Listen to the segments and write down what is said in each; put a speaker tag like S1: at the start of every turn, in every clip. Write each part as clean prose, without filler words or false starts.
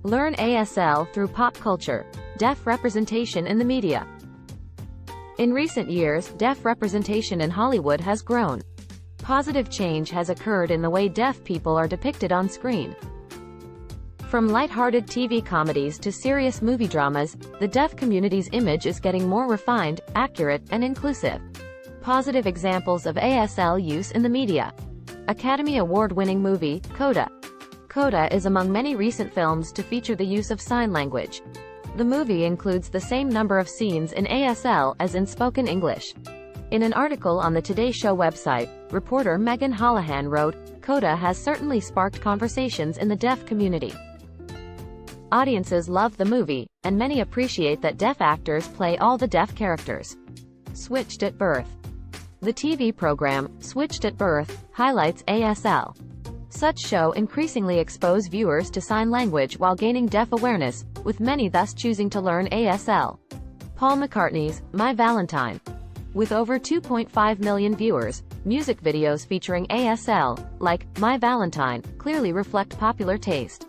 S1: Learn ASL through pop culture. Deaf representation in the media. In recent years, deaf representation in Hollywood has grown. Positive change has occurred in the way deaf people are depicted on screen. From light-hearted TV comedies to serious movie dramas, the deaf community's image is getting more refined, accurate, and inclusive. Positive examples of ASL use in the media. Academy Award-winning movie, Coda. Coda is among many recent films to feature the use of sign language. The movie includes the same number of scenes in ASL as in spoken English. In an article on the Today Show website, reporter Megan Holohan wrote, "Coda has certainly sparked conversations in the deaf community. Audiences love the movie, and many appreciate that deaf actors play all the deaf characters." Switched at Birth. The TV program, Switched at Birth, highlights ASL. Such show increasingly expose viewers to sign language while gaining deaf awareness, with many thus choosing to learn ASL. Paul McCartney's My Valentine. With over 2.5 million viewers, music videos featuring ASL, like My Valentine, clearly reflect popular taste.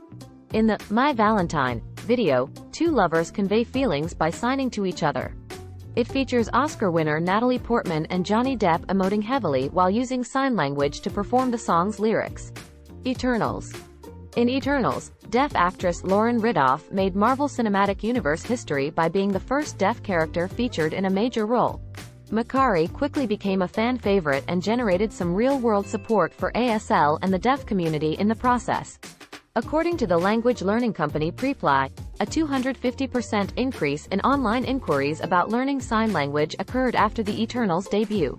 S1: In the My Valentine video, two lovers convey feelings by signing to each other. It features Oscar winner Natalie Portman and Johnny Depp emoting heavily while using sign language to perform the song's lyrics. Eternals. In Eternals, deaf actress Lauren Riddoff made Marvel Cinematic Universe history by being the first deaf character featured in a major role. Makari quickly became a fan favorite and generated some real-world support for ASL and the deaf community in the process. According to the language learning company Preply, a 250% increase in online inquiries about learning sign language occurred after the Eternals debut.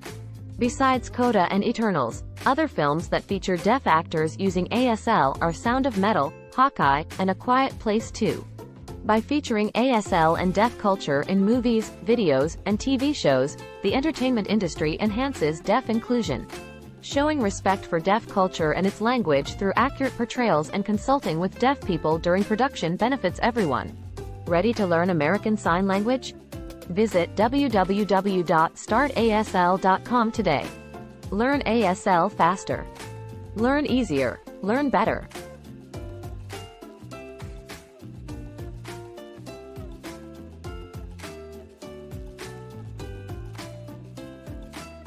S1: Besides Coda and Eternals, other films that feature deaf actors using ASL are Sound of Metal, Hawkeye, and A Quiet Place 2. By featuring ASL and deaf culture in movies, videos, and TV shows, the entertainment industry enhances deaf inclusion. Showing respect for deaf culture and its language through accurate portrayals and consulting with deaf people during production benefits everyone. Ready to learn American Sign Language? Visit www.startasl.com today. Learn ASL faster. Learn easier. Learn better.